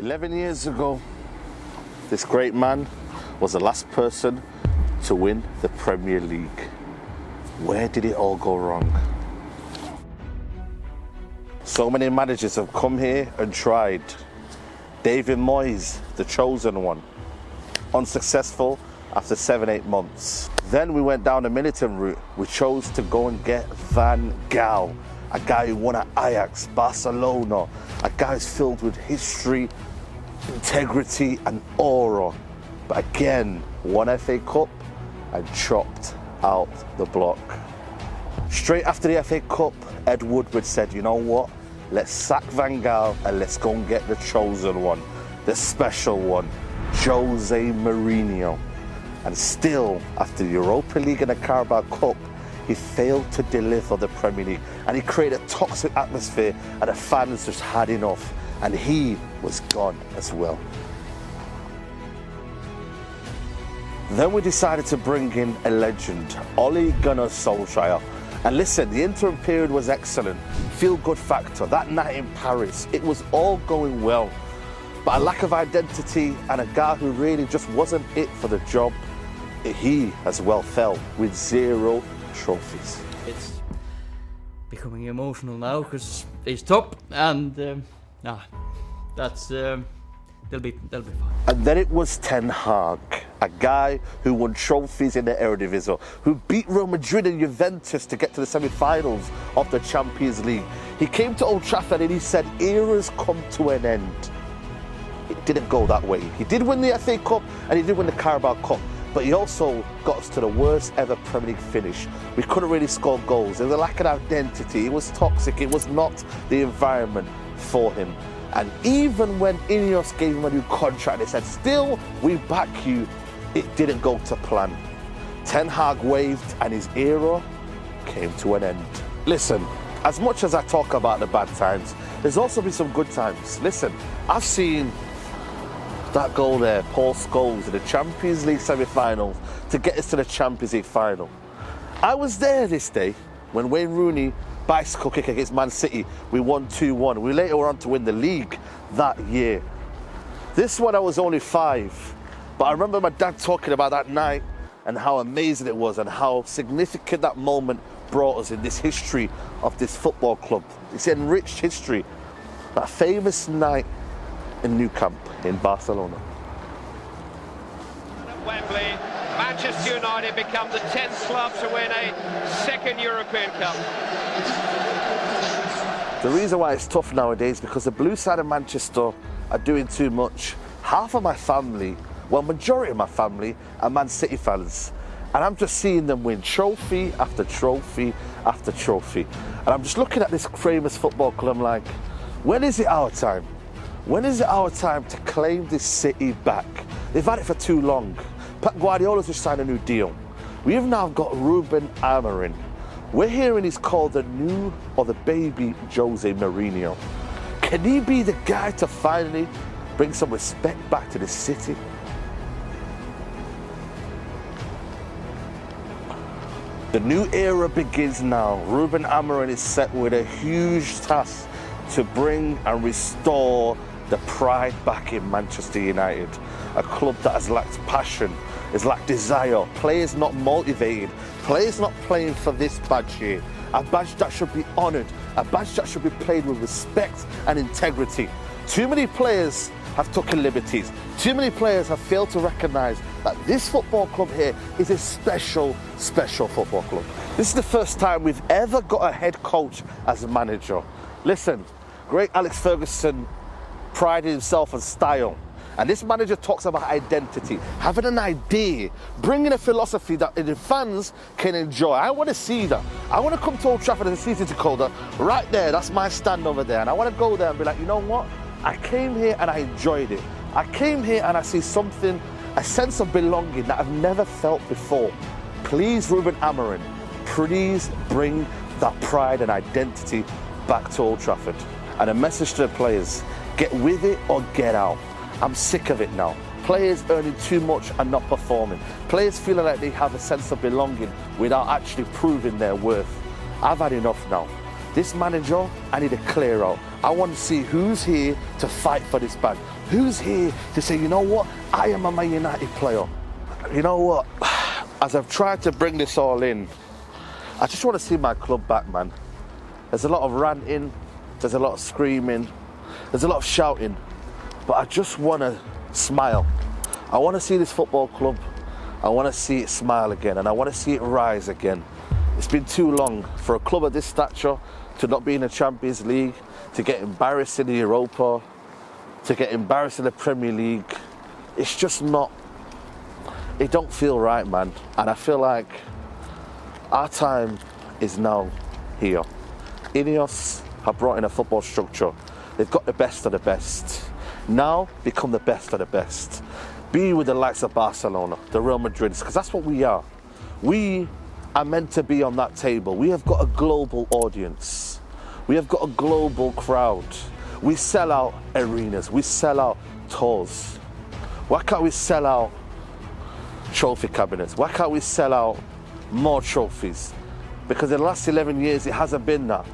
11 years ago, this great man was the last person to win the Premier League. Where did it all go wrong? So many managers have come here and tried. David Moyes, the chosen one, unsuccessful after 7-8 months. Then we went down the militant route. We chose to go and get Van Gaal, a guy who won at Ajax, Barcelona, a guy who's filled with history, integrity and aura. But again, won FA Cup and chopped out the block. Straight after the FA Cup, Ed Woodward said, you know what? Let's sack Van Gaal and let's go and get the chosen one, the special one, Jose Mourinho. And still, after the Europa League and the Carabao Cup, he failed to deliver the Premier League. And he created a toxic atmosphere and the fans just had enough. And he was gone as well. Then we decided to bring in a legend, Ole Gunnar Solskjaer. And listen, the interim period was excellent. Feel-good factor, that night in Paris, it was all going well. But a lack of identity and a guy who really just wasn't it for the job, he as well fell with 0 trophies. It's becoming emotional now because they stopped, and they'll be fine. And then it was Ten Hag, a guy who won trophies in the Eredivisie, who beat Real Madrid and Juventus to get to the semi-finals of the Champions League. He came to Old Trafford and he said, eras come to an end. It didn't go that way. He did win the FA Cup and he did win the Carabao Cup, but he also got us to the worst ever Premier League finish. We couldn't really score goals. There was a lack of identity. It was toxic. It was not the environment for him. And even when Ineos gave him a new contract, they said, still, we back you. It didn't go to plan. Ten Hag waved and his era came to an end. Listen, as much as I talk about the bad times, there's also been some good times. Listen, I've seen that goal there, Paul Scholes in the Champions League semi-finals to get us to the Champions League final. I was there this day when Wayne Rooney bicycle kick against Man City, we won 2-1. We later went on to win the league that year. This one I was only 5, but I remember my dad talking about that night and how amazing it was and how significant that moment brought us in this history of this football club. It's enriched history. That famous night in Nou Camp in Barcelona. At Wembley, Manchester United become the 10th club to win a second European Cup. The reason why it's tough nowadays is because the blue side of Manchester are doing too much. Half of my family, well, majority of my family are Man City fans. And I'm just seeing them win trophy after trophy after trophy. And I'm just looking at this famous football club like, when is it our time? When is it our time to claim this city back? They've had it for too long. Pep Guardiola's just signed a new deal. We've now got Ruben Amorim. We're hearing he's called the new or the baby Jose Mourinho. Can he be the guy to finally bring some respect back to this city? The new era begins now. Ruben Amorim is set with a huge task to bring and restore the pride back in Manchester United. A club that has lacked passion, has lacked desire, players not motivated, players not playing for this badge here. A badge that should be honoured, a badge that should be played with respect and integrity. Too many players have taken liberties. Too many players have failed to recognise that this football club here is a special, special football club. This is the first time we've ever got a head coach as a manager. Listen, great Alex Ferguson prided himself on style. And this manager talks about identity, having an idea, bringing a philosophy that the fans can enjoy. I want to see that. I want to come to Old Trafford as a season ticket right there. That's my stand over there. And I want to go there and be like, you know what? I came here and I enjoyed it. I came here and I see something, a sense of belonging that I've never felt before. Please, Ruben Amorim, please bring that pride and identity back to Old Trafford. And a message to the players, get with it or get out. I'm sick of it now. Players earning too much and not performing. Players feeling like they have a sense of belonging without actually proving their worth. I've had enough now. This manager, I need to clear out. I want to see who's here to fight for this badge. Who's here to say, you know what, I am a Man United player? You know what, as I've tried to bring this all in, I just want to see my club back, man. There's a lot of ranting, there's a lot of screaming, there's a lot of shouting, but I just want to smile. I want to see this football club, I want to see it smile again, and I want to see it rise again. It's been too long for a club of this stature to not be in the Champions League, to get embarrassed in the Europa, to get embarrassed in the Premier League. It's just not, it don't feel right, man. And I feel like our time is now here. Ineos have brought in a football structure. They've got the best of the best. Now become the best of the best. Be with the likes of Barcelona, the Real Madrids, because that's what we are. We are meant to be on that table. We have got a global audience. We have got a global crowd. We sell out arenas, we sell out tours. Why can't we sell out trophy cabinets? Why can't we sell out more trophies? Because in the last 11 years, it hasn't been that.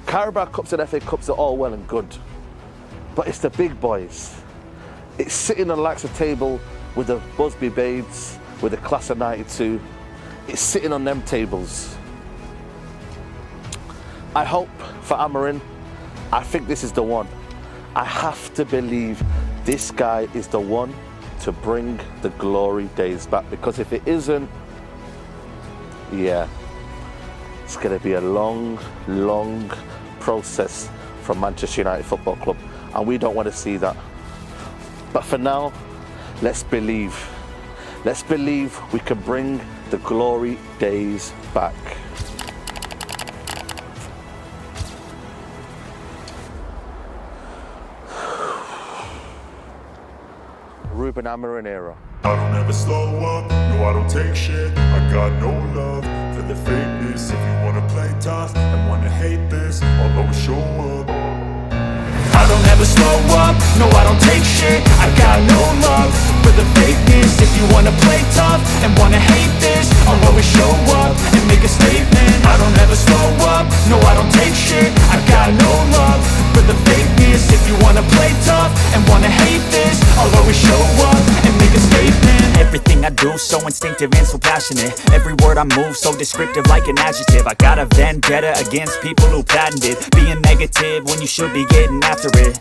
Carabao Cups and FA Cups are all well and good, but it's the big boys. It's sitting on the likes of table with the Busby Babes, with the class of 92. It's sitting on them tables. I hope for Amorim, I think this is the one. I have to believe this guy is the one to bring the glory days back, because if it isn't, yeah, it's going to be a long, long process from Manchester United Football Club, and we don't want to see that. But for now, let's believe. Let's believe we can bring the glory days back. Ruben Amorim era. I don't ever slow up, no I don't take shit. I got no love for the fakeness. If you wanna play tough and wanna hate this, I'll always show up. I don't ever slow up, no I don't take shit. I got no love for the fakeness. If you wanna play tough and wanna hate this, I'll always show up and make a statement. I don't ever slow up, no I don't take shit. I got no love for the fakeness. If you wanna play tough and wanna hate this, I'll always show up and make a statement. Everything I do so instinctive and so passionate. Every word I move so descriptive like an adjective. I got a vendetta against people who patented being negative when you should be getting after it.